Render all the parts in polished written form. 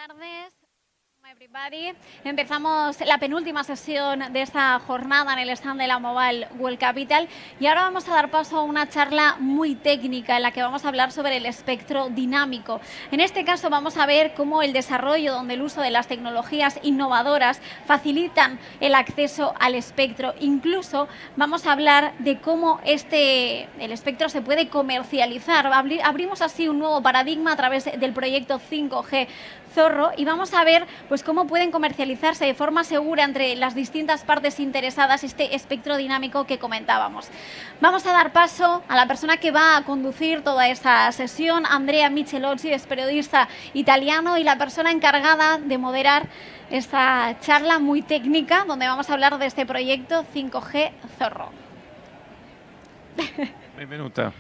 tardes, everybody. Empezamos la penúltima sesión de esta jornada en el stand de la Mobile World Capital y ahora vamos a dar paso a una charla muy técnica en la que vamos a hablar sobre el espectro dinámico. En este caso vamos a ver cómo el desarrollo, donde el uso de las tecnologías innovadoras facilitan el acceso al espectro. Incluso vamos a hablar de cómo el espectro se puede comercializar. Abrimos así un nuevo paradigma a través del proyecto 5G Zorro y vamos a ver pues, cómo pueden comercializarse de forma segura entre las distintas partes interesadas este espectro dinámico que comentábamos. Vamos a dar paso a la persona que va a conducir toda esta sesión. Andrea Michelozzi es periodista italiano y la persona encargada de moderar esta charla muy técnica donde vamos a hablar de este proyecto 5G Zorro. Bienvenuta.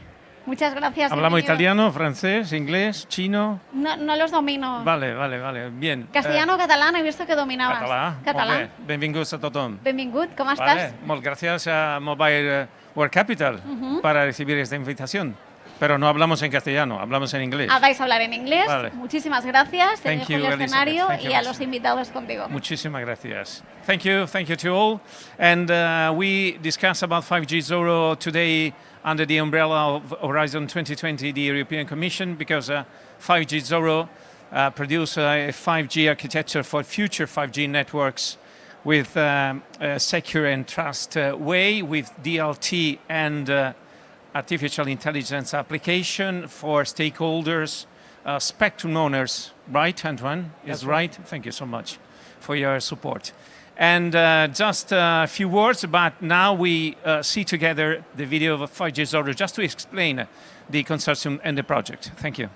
Muchas gracias. ¿Hablamos italiano, francés, inglés, chino? No los domino. Vale, bien. Castellano, catalán, he visto que dominabas. Català. Benvinguts a tothom. Benvingut, ¿cómo estás? Muchas gracias a Mobile World Capital para recibir esta invitación. Pero no hablamos en castellano, hablamos en inglés. Vais a hablar en inglés. Vale. Muchísimas gracias. Te dejo el escenario y a los invitados contigo. Muchísimas gracias. Thank you to all. And we discuss about 5GZORRO today under the umbrella of Horizon 2020, the European Commission, because 5GZORRO produce a 5G architecture for future 5G networks with a secure and trust way, with DLT and artificial intelligence application for stakeholders, spectrum owners, right, Antoine? Is right? Thank you so much for your support. And just a few words, but now we see together the video of 5GZORRO just to explain the consortium and the project. Thank you.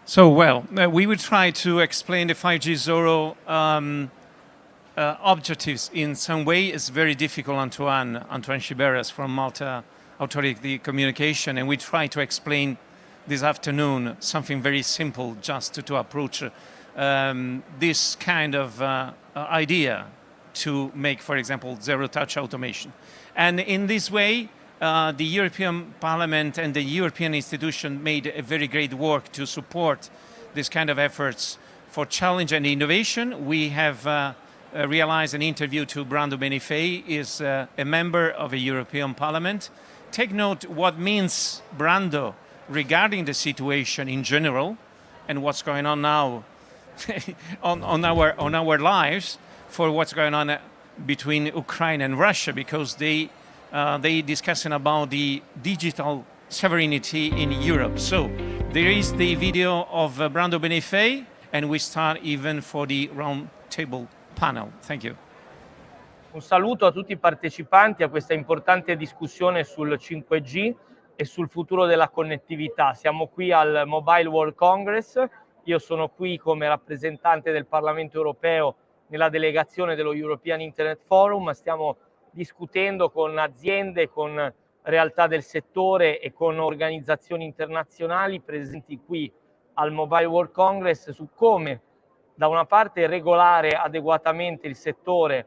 So, we will try to explain the 5GZORRO objectives in some way. It's very difficult, Antoine Chiberas from Malta Authority Communication, and we try to explain this afternoon something very simple just to approach this kind of idea to make, for example, zero-touch automation. And in this way, the European Parliament and the European institution made a very great work to support this kind of efforts for challenge and innovation. We have realized an interview to Brando Benifei, is a member of the European Parliament. Take note what means Brando regarding the situation in general and what's going on now on our lives for what's going on between Ukraine and Russia, because they discussing about the digital sovereignty in Europe. So there is the video of Brando Benefei, and we start even for the round table panel. Thank you. Un saluto a tutti i partecipanti a questa importante discussione sul 5G e sul futuro della connettività. Siamo qui al Mobile World Congress, io sono qui come rappresentante del Parlamento europeo nella delegazione dello European Internet Forum, stiamo discutendo con aziende, con realtà del settore e con organizzazioni internazionali presenti qui al Mobile World Congress su come da una parte regolare adeguatamente il settore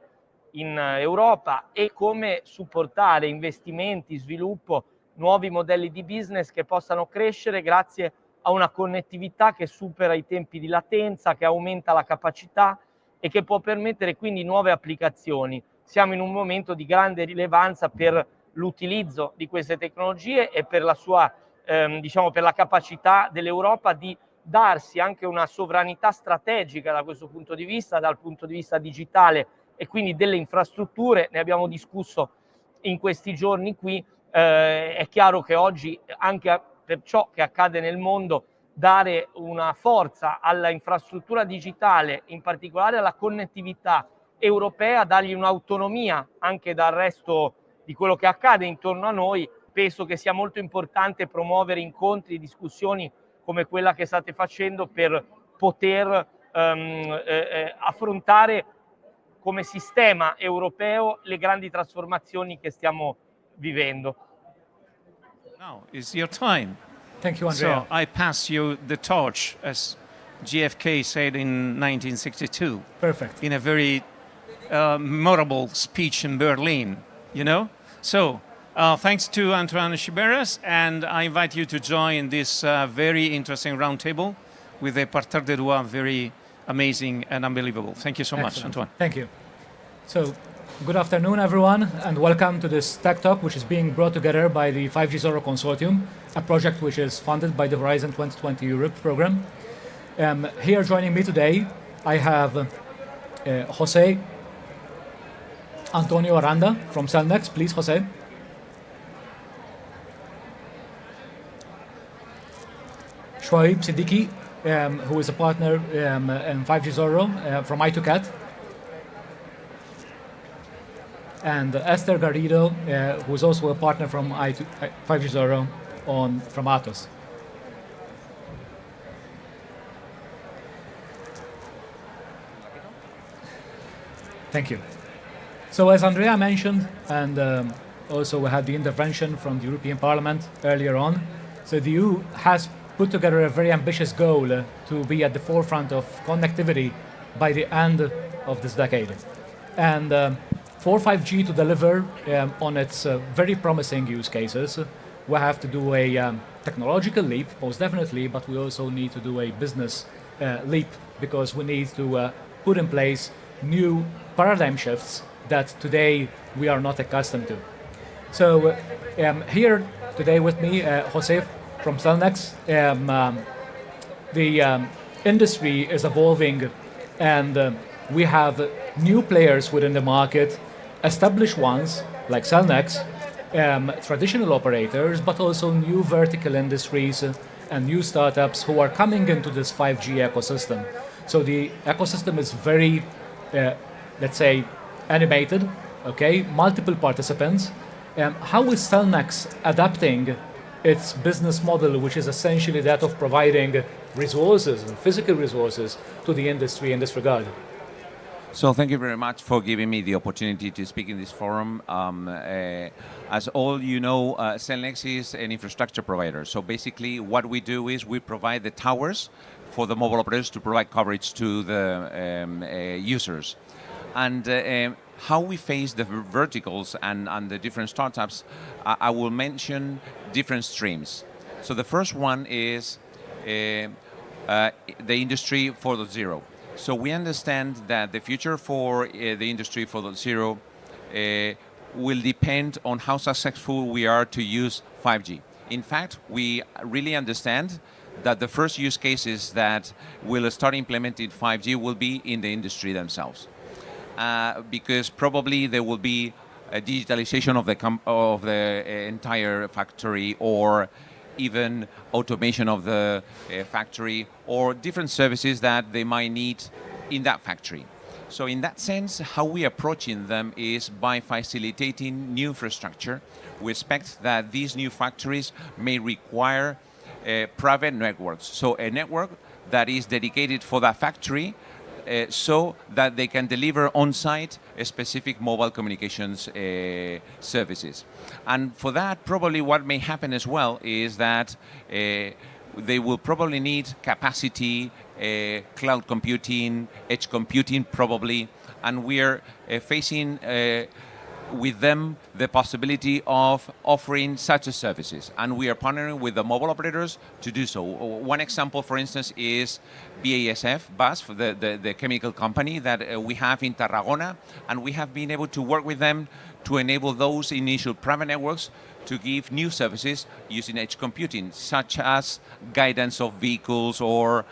in Europa e come supportare investimenti, sviluppo, nuovi modelli di business che possano crescere grazie a una connettività che supera i tempi di latenza, che aumenta la capacità e che può permettere quindi nuove applicazioni. Siamo in un momento di grande rilevanza per l'utilizzo di queste tecnologie e per la sua, per la capacità dell'Europa di darsi anche una sovranità strategica da questo punto di vista, dal punto di vista digitale e quindi delle infrastrutture. Ne abbiamo discusso in questi giorni qui. È chiaro che oggi, anche per ciò che accade nel mondo, dare una forza alla infrastruttura digitale, in particolare alla connettività europea, dargli un'autonomia anche dal resto di quello che accade intorno a noi, penso che sia molto importante promuovere incontri, discussioni come quella che state facendo per poter affrontare come sistema europeo le grandi trasformazioni che stiamo vivendo. Now is your time. Thank you, Andrea. So I pass you the torch, as JFK said in 1962. Perfect. In a very memorable speech in Berlin, you know? So thanks to Antoine Chiberas, and I invite you to join this very interesting roundtable with a parterre de doigts, very amazing and unbelievable. Thank you so much, Antoine. Thank you. So, good afternoon, everyone, and welcome to this Tech Talk, which is being brought together by the 5GZORRO Consortium, a project which is funded by the Horizon 2020 Europe program. Here joining me today, I have Jose Antonio Aranda from Cellnex. Please, Jose. Shoaib Siddiqui, who is a partner in 5GZORRO from I2CAT. And Esther Garrido, who is also a partner from 5GZORRO from Atos. Thank you. So as Andrea mentioned, and also we had the intervention from the European Parliament earlier on, so the EU has put together a very ambitious goal to be at the forefront of connectivity by the end of this decade. And for 5G to deliver on its very promising use cases, we have to do a technological leap, most definitely, but we also need to do a business leap, because we need to put in place new paradigm shifts that today we are not accustomed to. So here today with me, Jose from Cellnex. The industry is evolving, and we have new players within the market, established ones like Cellnex, traditional operators, but also new vertical industries and new startups who are coming into this 5G ecosystem. So the ecosystem is very, let's say, animated, okay, multiple participants. How is Cellnex adapting its business model, which is essentially that of providing resources and physical resources to the industry in this regard? So thank you very much for giving me the opportunity to speak in this forum. As all you know, Cellnex is an infrastructure provider. So basically what we do is we provide the towers for the mobile operators to provide coverage to the users. And how we face the verticals and the different startups, I will mention different streams. So the first one is the industry 4.0. So we understand that the future for the industry 4.0 will depend on how successful we are to use 5G. In fact, we really understand that the first use cases that will start implementing 5G will be in the industry themselves. Because probably there will be a digitalization of the entire factory, or even automation of the factory, or different services that they might need in that factory. So in that sense, how we approaching them is by facilitating new infrastructure. We expect that these new factories may require private networks. So a network that is dedicated for that factory, so that they can deliver on-site specific mobile communications services. And for that, probably what may happen as well is that they will probably need capacity, cloud computing, edge computing probably, and we are facing with them the possibility of offering such services, and we are partnering with the mobile operators to do so. One example, for instance, is BASF, the chemical company that we have in Tarragona, and we have been able to work with them to enable those initial private networks to give new services using edge computing, such as guidance of vehicles or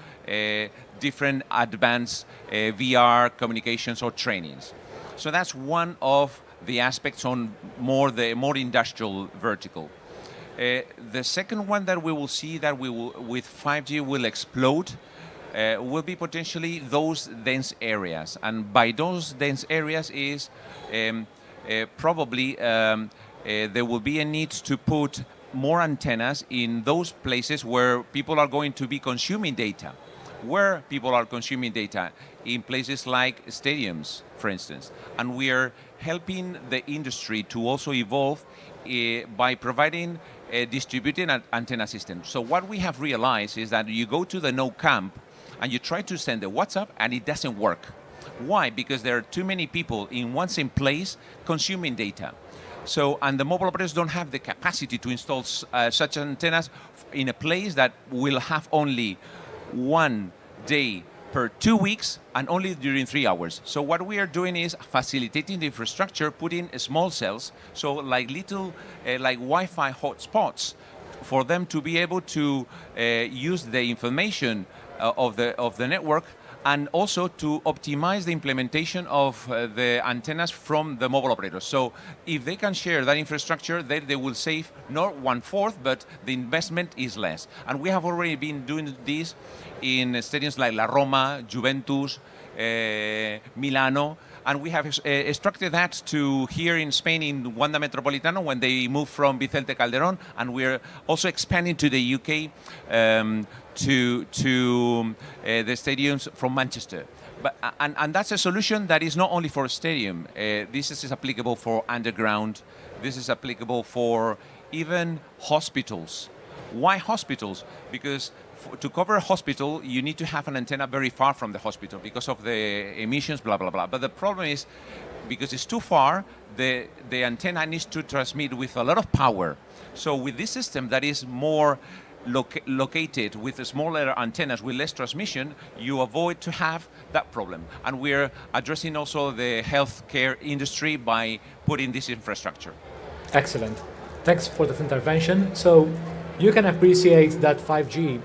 different advanced VR communications or trainings. So that's one of the aspects on the more industrial vertical. The second one that we will see that with 5G will explode will be potentially those dense areas, and by those dense areas is probably there will be a need to put more antennas in those places where people are going to be consuming data. Where people are consuming data, in places like stadiums, for instance. And we are helping the industry to also evolve by providing a distributed antenna system. So what we have realized is that you go to the node camp and you try to send a WhatsApp and it doesn't work. Why? Because there are too many people in one same place consuming data. So, and the mobile operators don't have the capacity to install such antennas in a place that will have only one day per 2 weeks and only during 3 hours. So what we are doing is facilitating the infrastructure, putting small cells, so like little like Wi-Fi hotspots, for them to be able to use the information of the network, and also to optimize the implementation of the antennas from the mobile operators. So if they can share that infrastructure, they will save not 1/4, but the investment is less. And we have already been doing this in stadiums like La Roma, Juventus, Milano, and we have extracted that to here in Spain in Wanda Metropolitano when they moved from Vicente Calderón, and we're also expanding to the UK to the stadiums from Manchester. But, and that's a solution that is not only for a stadium. This is applicable for underground. This is applicable for even hospitals. Why hospitals? Because to cover a hospital, you need to have an antenna very far from the hospital because of the emissions, blah, blah, blah. But the problem is, because it's too far, the antenna needs to transmit with a lot of power. So with this system that is more located with the smaller antennas with less transmission, you avoid to have that problem. And we're addressing also the healthcare industry by putting this infrastructure. Excellent. Thanks for the intervention. So you can appreciate that 5G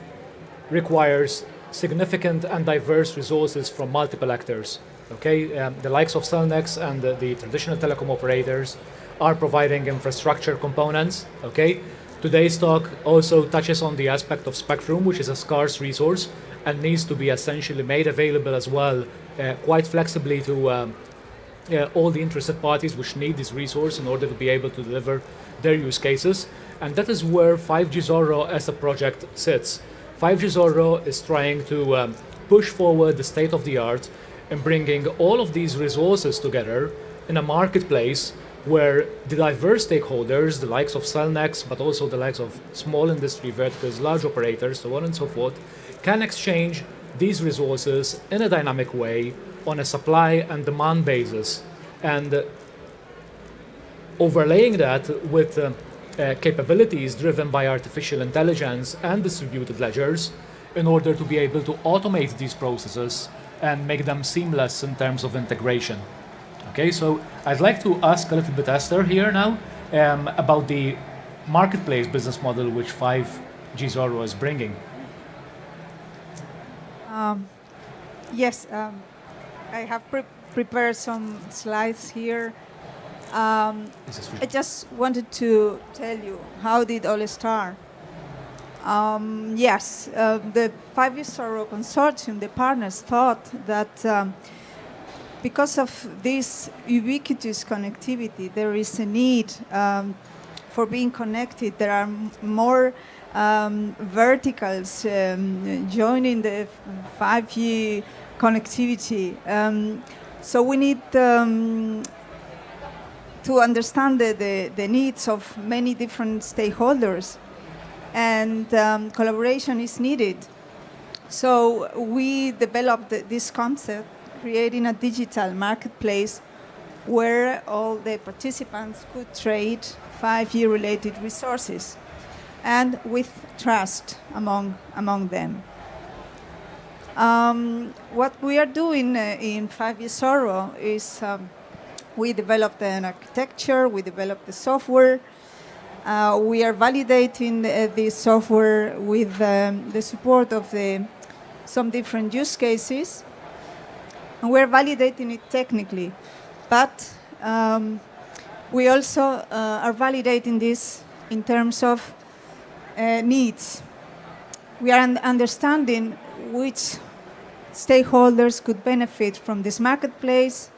requires significant and diverse resources from multiple actors. Okay, the likes of Cellnex and the traditional telecom operators are providing infrastructure components. Okay, today's talk also touches on the aspect of spectrum, which is a scarce resource and needs to be essentially made available as well, quite flexibly to all the interested parties which need this resource in order to be able to deliver their use cases. And that is where 5GZORRO as a project sits. 5GZORRO is trying to push forward the state of the art and bringing all of these resources together in a marketplace where the diverse stakeholders, the likes of Cellnex, but also the likes of small industry verticals, large operators, so on and so forth, can exchange these resources in a dynamic way on a supply and demand basis, and overlaying that with capabilities driven by artificial intelligence and distributed ledgers in order to be able to automate these processes and make them seamless in terms of integration. Okay, so I'd like to ask a little bit Esther here now about the marketplace business model which 5GZORRO is bringing. Yes, I have prepared some slides here. I just wanted to tell you how did all start. Yes, the 5GZORRO Consortium, the partners thought that because of this ubiquitous connectivity, there is a need for being connected. There are more verticals joining the 5G connectivity. So we need to understand the needs of many different stakeholders, and collaboration is needed. So we developed this concept, creating a digital marketplace where all the participants could trade 5G related resources and with trust among them. What we are doing in 5GZORRO is we developed an architecture, we developed the software. We are validating this software with the support of some different use cases. And we're validating it technically. But we also are validating this in terms of needs. We are understanding which stakeholders could benefit from this marketplace,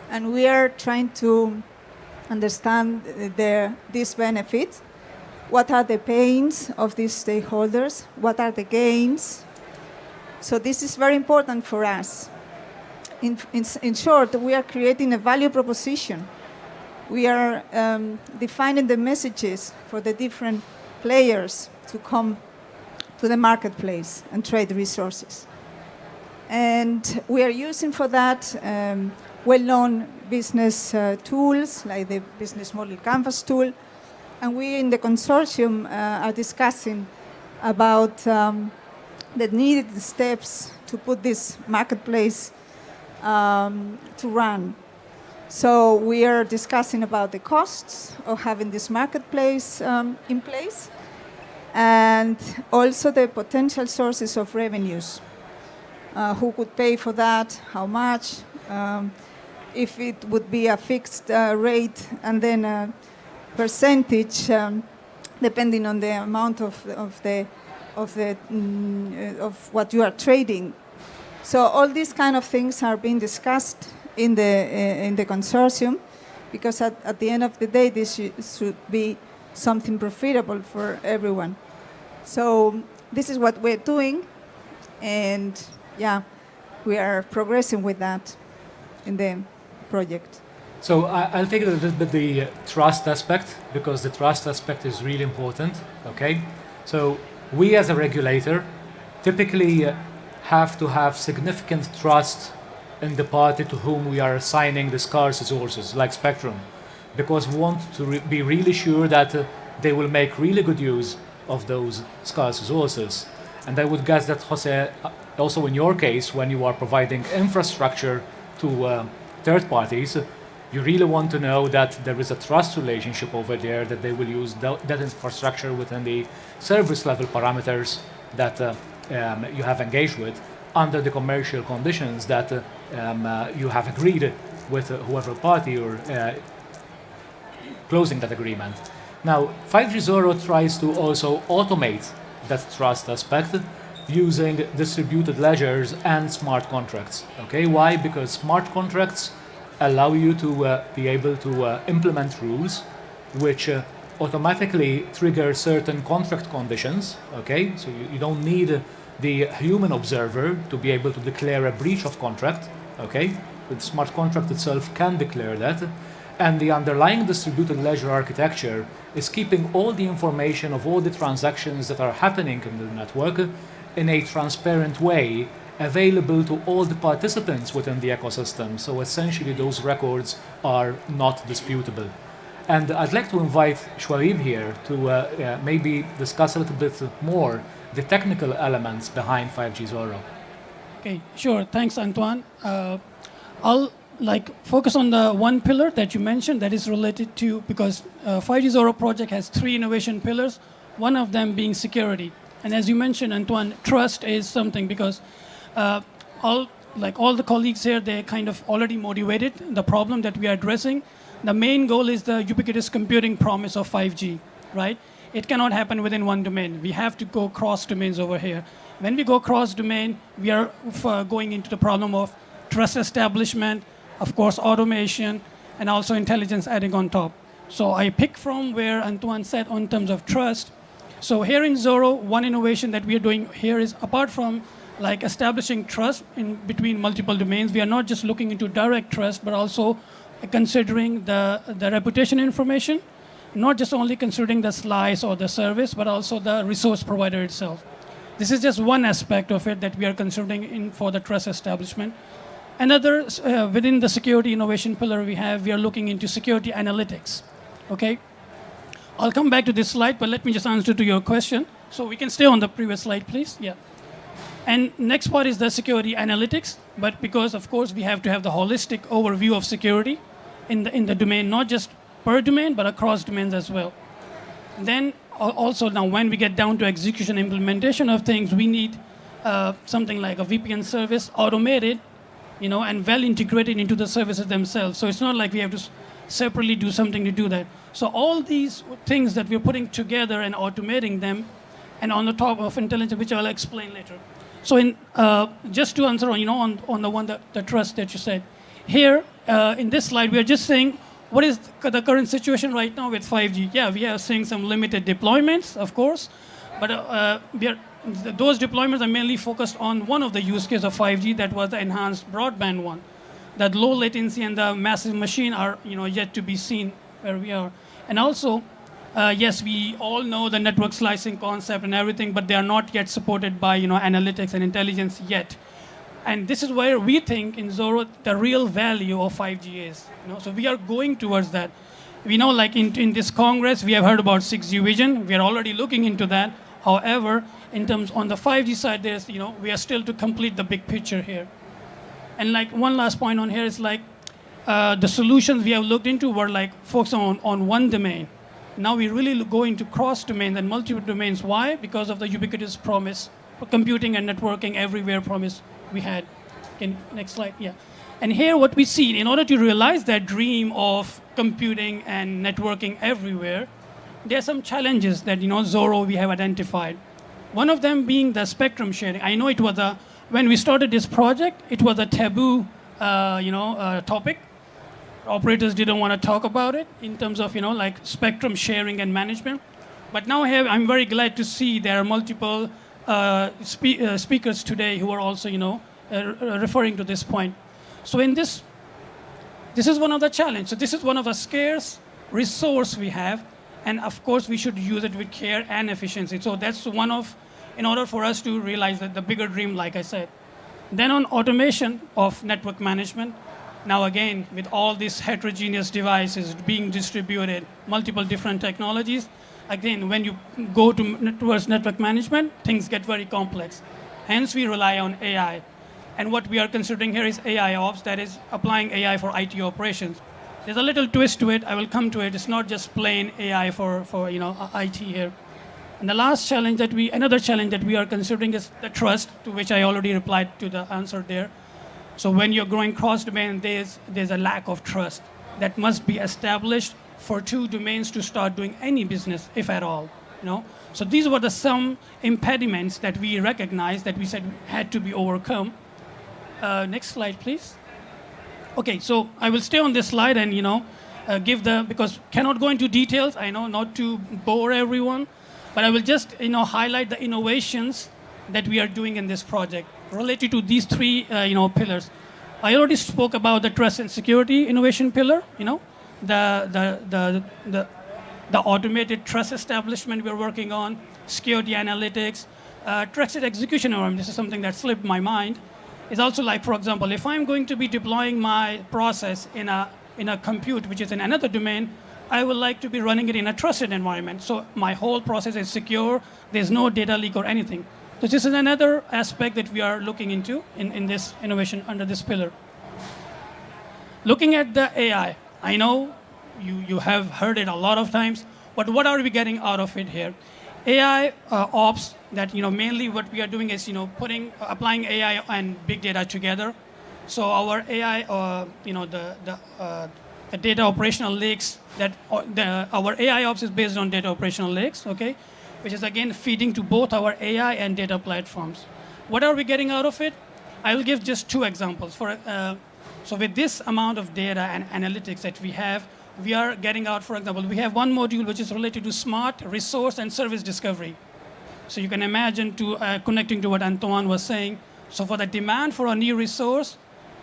and we are trying to understand these benefits. What are the pains of these stakeholders? What are the gains? So this is very important for us. In short, we are creating a value proposition. We are defining the messages for the different players to come to the marketplace and trade resources. And we are using for that well-known business tools like the business model canvas tool. And we in the consortium are discussing about the needed steps to put this marketplace to run. So we are discussing about the costs of having this marketplace in place, and also the potential sources of revenues. Who could pay for that, how much, if it would be a fixed rate and then a percentage depending on the amount of what you are trading. So all these kind of things are being discussed in the consortium, because at the end of the day, this should be something profitable for everyone. So this is what we're doing, and yeah, we are progressing with that in the project. So I'll take a little bit the trust aspect, because the trust aspect is really important, okay? So we as a regulator typically have to have significant trust in the party to whom we are assigning the scarce resources, like spectrum, because we want to be really sure that they will make really good use of those scarce resources. And I would guess that, Jose, also in your case, when you are providing infrastructure to third parties, you really want to know that there is a trust relationship over there, that they will use that infrastructure within the service level parameters that you have engaged with under the commercial conditions that you have agreed with whoever party you're closing that agreement. Now, 5GZORRO tries to also automate that trust aspect using distributed ledgers and smart contracts. Okay, why? Because smart contracts allow you to be able to implement rules which automatically trigger certain contract conditions. Okay, so you don't need the human observer to be able to declare a breach of contract. Okay, the smart contract itself can declare that. And the underlying distributed ledger architecture is keeping all the information of all the transactions that are happening in the network in a transparent way, available to all the participants within the ecosystem. So essentially those records are not disputable. And I'd like to invite Shwarib here to maybe discuss a little bit more the technical elements behind 5GZORRO. Okay, sure. Thanks, Antoine. I'll focus on the one pillar that you mentioned that is related to, because 5GZORRO project has 3 innovation pillars, one of them being security. And as you mentioned, Antoine, trust is something, because all the colleagues here, they're kind of already motivated the problem that we are addressing. The main goal is the ubiquitous computing promise of 5G, right? It cannot happen within one domain. We have to go cross domains over here. When we go cross domain, we are going into the problem of trust establishment, of course, automation, and also intelligence adding on top. So I pick from where Antoine said on terms of trust. So here in Zorro, one innovation that we are doing here is, apart from like establishing trust in between multiple domains, we are not just looking into direct trust, but also considering the reputation information, not just only considering the slice or the service, but also the resource provider itself. This is just one aspect of it that we are considering for the trust establishment. Another, within the security innovation pillar we are looking into security analytics, okay? I'll come back to this slide, but let me just answer to your question. So we can stay on the previous slide, please. Yeah. And next part is the security analytics, but because of course we have to have the holistic overview of security in the domain, not just per domain, but across domains as well. Then also now when we get down to execution implementation of things, we need something like a VPN service automated, and well integrated into the services themselves. So it's not like we have to separately do something to do that. So all these things that we're putting together and automating them, and on the top of intelligence, which I'll explain later. So just to answer on the one the trust that you said, here in this slide we are just saying what is the current situation right now with 5G. Yeah, we are seeing some limited deployments, of course, but those deployments are mainly focused on one of the use cases of 5G, that was the enhanced broadband one. That low latency and the massive machine are yet to be seen where we are. And also, yes, we all know the network slicing concept and everything, but they are not yet supported by analytics and intelligence yet. And this is where we think in Zorro the real value of 5G is. So we are going towards that. We know, like in this Congress, we have heard about 6G vision. We are already looking into that. However, in terms on the 5G side, there's we are still to complete the big picture here. And like one last point on here is like the solutions we have looked into were like focused on one domain. Now we really go into cross domains and multiple domains. Why? Because of the ubiquitous promise for computing and networking everywhere promise we had. Next slide, yeah. And here what we see, in order to realize that dream of computing and networking everywhere, there are some challenges that Zorro we have identified. One of them being the spectrum sharing. I know it was when we started this project, it was a taboo topic. Operators didn't want to talk about it in terms of like spectrum sharing and management. But now I'm very glad to see there are multiple speakers today who are also referring to this point. So in this is one of the challenges. So this is one of the scarce resource we have, and of course we should use it with care and efficiency. So that's one of, in order for us to realize that the bigger dream, like I said. Then on automation of network management. Now again, with all these heterogeneous devices being distributed, multiple different technologies, again, when you go towards network management, things get very complex. Hence, we rely on AI. And what we are considering here is AI ops, that is applying AI for IT operations. There's a little twist to it. I will come to it. It's not just plain AI for IT here. And the last challenge another challenge that we are considering is the trust, to which I already replied to the answer there. So when you're growing cross-domain, there's a lack of trust that must be established for two domains to start doing any business, if at all. So these were some impediments that we recognized that we said had to be overcome. Next slide, please. Okay, so I will stay on this slide and because cannot go into details. I know not to bore everyone, but I will just highlight the innovations that we are doing in this project related to these three pillars. I already spoke about the trust and security innovation pillar. The automated trust establishment we're working on, security analytics, trusted execution environment. This is something that slipped my mind. It's also like, for example, if I'm going to be deploying my process in a compute which is in another domain, I would like to be running it in a trusted environment. So my whole process is secure. There's no data leak or anything. So this is another aspect that we are looking into in this innovation under this pillar. Looking at the AI, I know you have heard it a lot of times, but what are we getting out of it here? AI ops, that mainly what we are doing is applying AI and big data together. So our AI, the data operational lakes, our AI ops is based on data operational lakes, okay, which is again feeding to both our AI and data platforms. What are we getting out of it? I will give just 2 examples. So with this amount of data and analytics that we have, we are getting out, for example, we have one module which is related to smart resource and service discovery. So you can imagine connecting to what Antoine was saying. So for the demand for a new resource,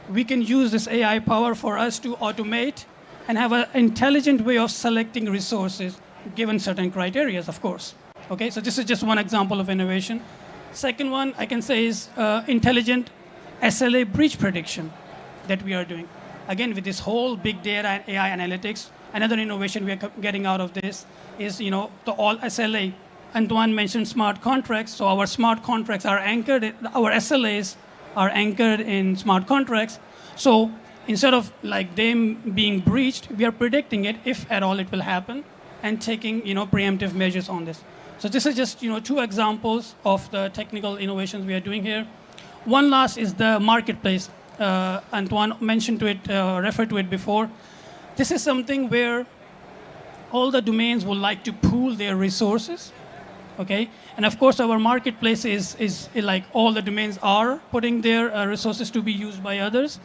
we can use this AI power for us to automate and have an intelligent way of selecting resources given certain criteria, of course. Okay, so this is just one example of innovation. Second one I can say is intelligent SLA breach prediction that we are doing. Again, with this whole big data and AI analytics, another innovation we are getting out of this is, the all SLA. Antoine mentioned smart contracts, so our smart contracts are anchored, our SLAs are anchored in smart contracts. So instead of like them being breached, we are predicting it, if at all it will happen, and taking, preemptive measures on this. So this is just, 2 examples of the technical innovations we are doing here. One last is the marketplace. Antoine mentioned to it, referred to it before. This is something where all the domains would like to pool their resources, okay? And of course, our marketplace is like all the domains are putting their resources to be used by others,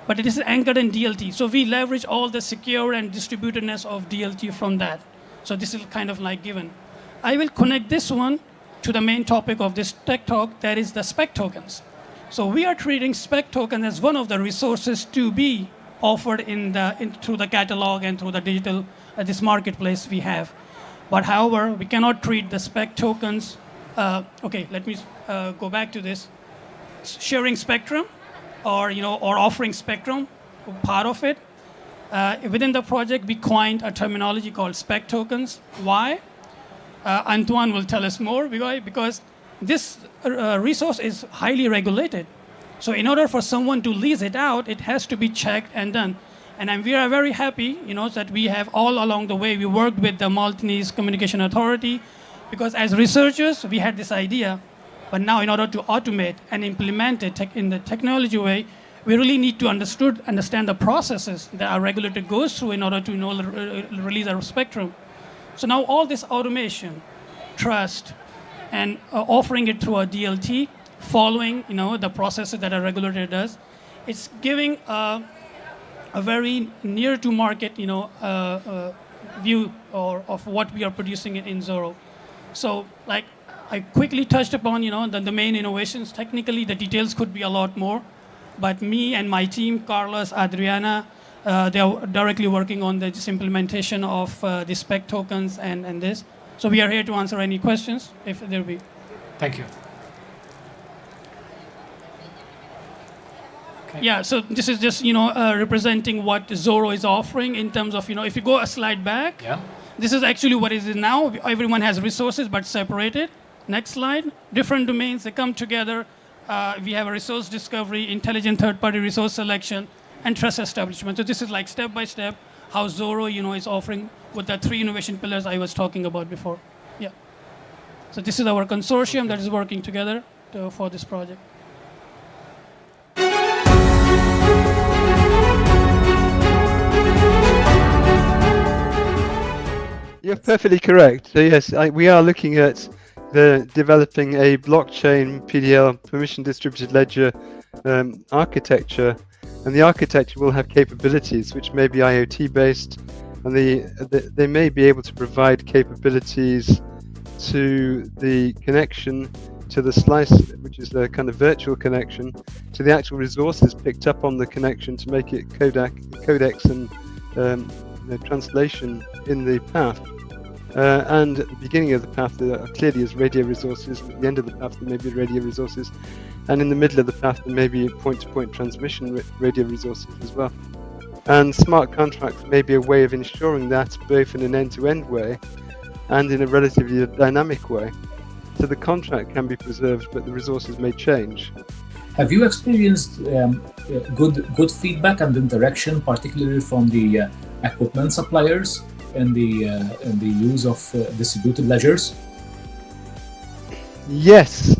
but it is anchored in DLT. So we leverage all the secure and distributedness of DLT from that. So this is kind of like given. I will connect this one to the main topic of this tech talk, that is the spec tokens. So we are treating spec token as one of the resources to be offered through the catalog and through the digital, this marketplace we have. But however, we cannot treat the spec tokens. Okay, let me go back to this. Sharing spectrum, or offering spectrum, part of it. Within the project, we coined a terminology called spec tokens. Why? Antoine will tell us more. Why? Because this resource is highly regulated. So in order for someone to lease it out, it has to be checked and done. And we are very happy, that we have all along the way, we worked with the Maltese Communication Authority, because as researchers, we had this idea. But now in order to automate and implement it in the technology way, we really need to understand the processes that our regulator goes through in order to release our spectrum. So now all this automation, trust, and offering it through a DLT, following the processes that a regulator does, it's giving a very near to market view of what we are producing in Zorro. So like I quickly touched upon the main innovations. Technically the details could be a lot more, but me and my team, Carlos, Adriana, they are directly working on this implementation of the spec tokens and this. So we are here to answer any questions, if there be. Thank you. Okay. Yeah, so this is just, representing what Zorro is offering in terms of, if you go a slide back, Yeah. this is actually what it is now. Everyone has resources, but separated. Next slide. Different domains, they come together. We have a resource discovery, intelligent third-party resource selection, and trust establishment. So this is like step by step how Zorro, is offering with the 3 innovation pillars I was talking about before. Yeah. So this is our consortium that is working together for this project. You're perfectly correct. So yes, we are looking at developing a blockchain PDL permission distributed ledger architecture, and the architecture will have capabilities which may be IoT based, and they may be able to provide capabilities to the connection to the slice, which is a kind of virtual connection, to the actual resources picked up on the connection to make it codecs and translation in the path. And at the beginning of the path there clearly is radio resources, at the end of the path there may be radio resources, and in the middle of the path there may be point-to-point transmission radio resources as well. And smart contracts may be a way of ensuring that both in an end-to-end way and in a relatively dynamic way. So the contract can be preserved, but the resources may change. Have you experienced good feedback and interaction, particularly from the equipment suppliers and the use of distributed ledgers? Yes,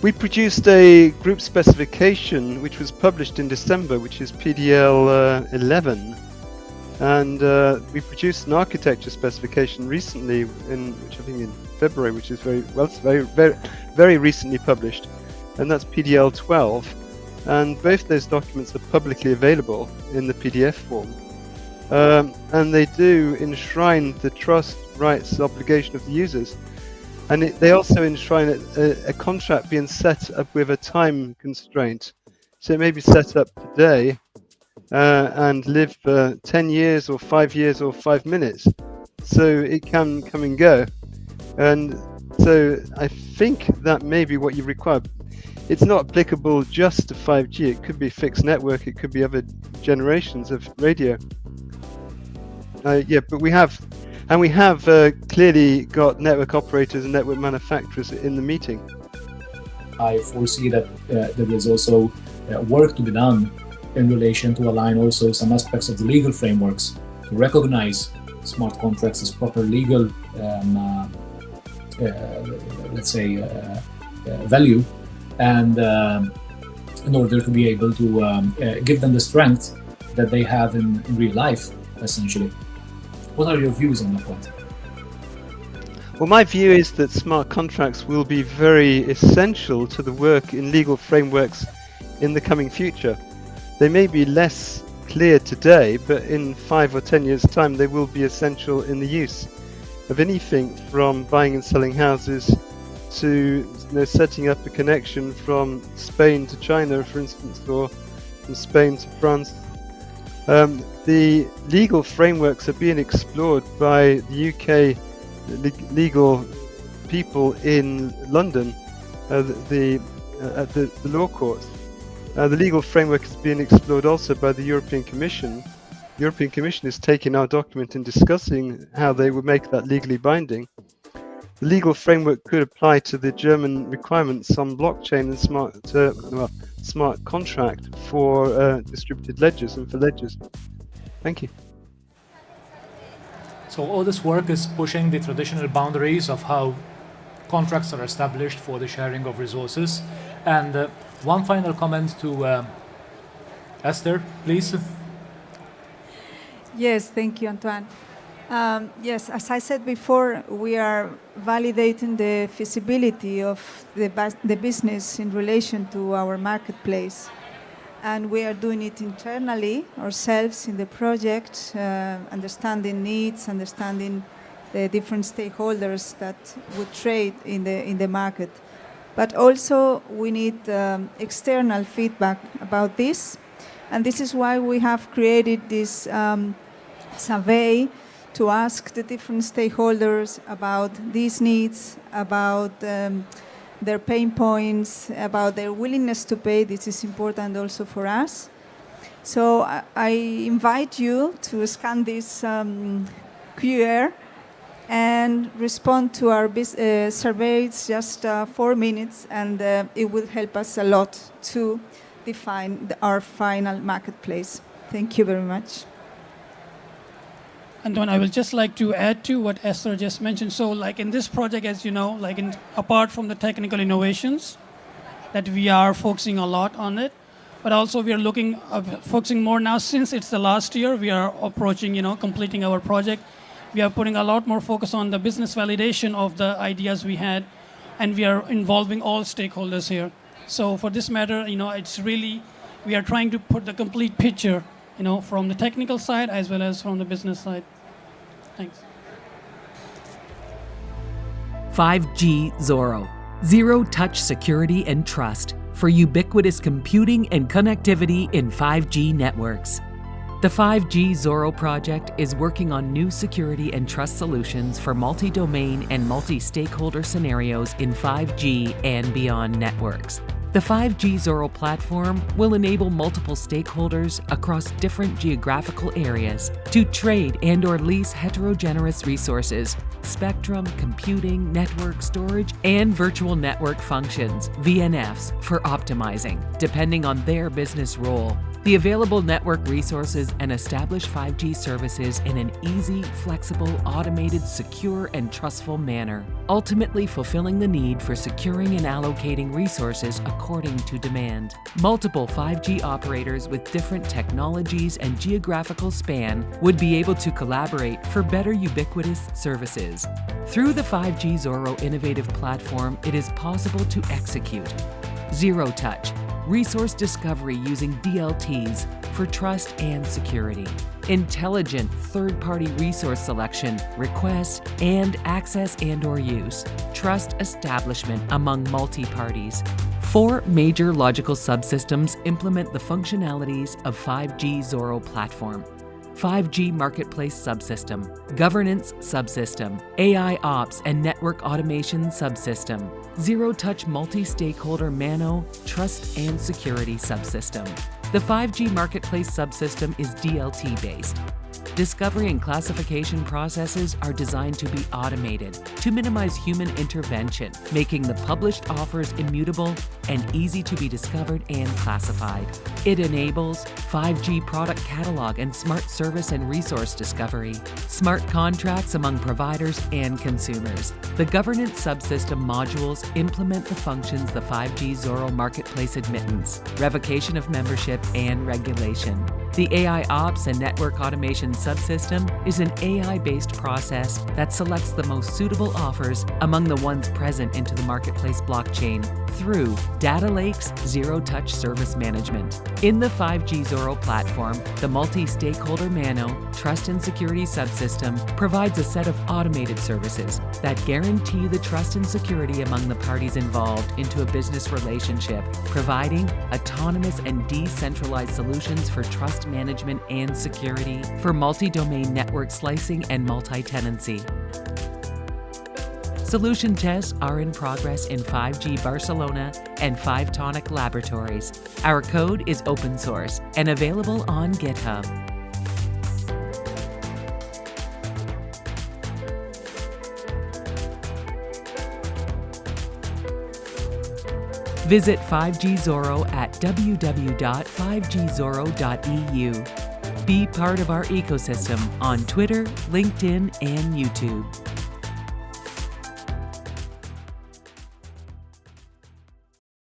we produced a group specification which was published in December, which is PDL 11, and we produced an architecture specification recently, which I think in February, which is very recently published, and that's PDL 12. And both those documents are publicly available in the PDF form, and they do enshrine the trust, rights, obligation of the users. And they also enshrine a contract being set up with a time constraint. So it may be set up today and live for 10 years or 5 years or 5 minutes. So it can come and go. And so I think that may be what you require. It's not applicable just to 5G. It could be fixed network. It could be other generations of radio. Yeah, but we have clearly got network operators and network manufacturers in the meeting. I foresee that there is also work to be done in relation to align also some aspects of the legal frameworks to recognize smart contracts as proper legal, let's say, value, and in order to be able to give them the strength that they have in real life, essentially. What are your views on that point? Well, my view is that smart contracts will be very essential to the work in legal frameworks in the coming future. They may be less clear today, but in 5 or 10 years' time, they will be essential in the use of anything from buying and selling houses to setting up a connection from Spain to China, for instance, or from Spain to France. The legal frameworks are being explored by the UK legal people in London, at the law courts. The legal framework is being explored also by the European Commission. The European Commission is taking our document and discussing how they would make that legally binding. The legal framework could apply to the German requirements on blockchain and smart contract for distributed ledgers and for ledgers. Thank you. So all this work is pushing the traditional boundaries of how contracts are established for the sharing of resources. And one final comment to Esther, please. Yes, thank you, Antoine. Yes, as I said before, we are validating the feasibility of the business in relation to our marketplace. And we are doing it internally ourselves in the project, understanding needs, understanding the different stakeholders that would trade in the market. But also we need external feedback about this. And this is why we have created this survey to ask the different stakeholders about these needs, about their pain points, about their willingness to pay. This is important also for us. So I invite you to scan this QR and respond to our surveys, just 4 minutes, and it will help us a lot to define our final marketplace. Thank you very much. Anton, I will just like to add to what Esther just mentioned. So like in this project, as you know, like apart from the technical innovations, that we are focusing a lot on it, but also we are focusing more now since it's the last year, we are approaching, completing our project. We are putting a lot more focus on the business validation of the ideas we had, and we are involving all stakeholders here. So for this matter, it's really, we are trying to put the complete picture, from the technical side as well as from the business side. Thanks. 5GZORRO, zero-touch security and trust for ubiquitous computing and connectivity in 5G networks. The 5GZORRO project is working on new security and trust solutions for multi-domain and multi-stakeholder scenarios in 5G and beyond networks. The 5GZORRO platform will enable multiple stakeholders across different geographical areas to trade and/or lease heterogeneous resources, spectrum, computing, network storage, and virtual network functions, VNFs, for optimizing, depending on their business role. The available network resources and established 5G services in an easy, flexible, automated, secure, and trustful manner, ultimately fulfilling the need for securing and allocating resources according to demand. Multiple 5G operators with different technologies and geographical span would be able to collaborate for better ubiquitous services. Through the 5GZORRO innovative platform, it is possible to execute Zero Touch, resource discovery using DLTs for trust and security. Intelligent third-party resource selection, request, and access and/or use. Trust establishment among multi-parties. 4 major logical subsystems implement the functionalities of 5GZORRO platform. 5G Marketplace Subsystem, Governance Subsystem, AI Ops and Network Automation Subsystem, Zero Touch Multi-Stakeholder MANO, Trust and Security Subsystem. The 5G Marketplace Subsystem is DLT-based. Discovery and classification processes are designed to be automated to minimize human intervention, making the published offers immutable and easy to be discovered and classified. It enables 5G product catalog and smart service and resource discovery, smart contracts among providers and consumers. The governance subsystem modules implement the functions the 5GZORRO Marketplace admittance, revocation of membership, and regulation. The AI Ops and Network Automation subsystem is an AI-based process that selects the most suitable offers among the ones present into the marketplace blockchain through data lakes, zero-touch service management. In the 5GZORRO platform, the multi-stakeholder MANO, trust and security subsystem provides a set of automated services that guarantee the trust and security among the parties involved into a business relationship, providing autonomous and decentralized solutions for trust management and security for multi-domain network slicing and multi-tenancy. Solution tests are in progress in 5G Barcelona and 5Tonic laboratories. Our code is open source and available on GitHub. Visit 5GZORRO at www.5gzorro.eu. Be part of our ecosystem on Twitter, LinkedIn, and YouTube.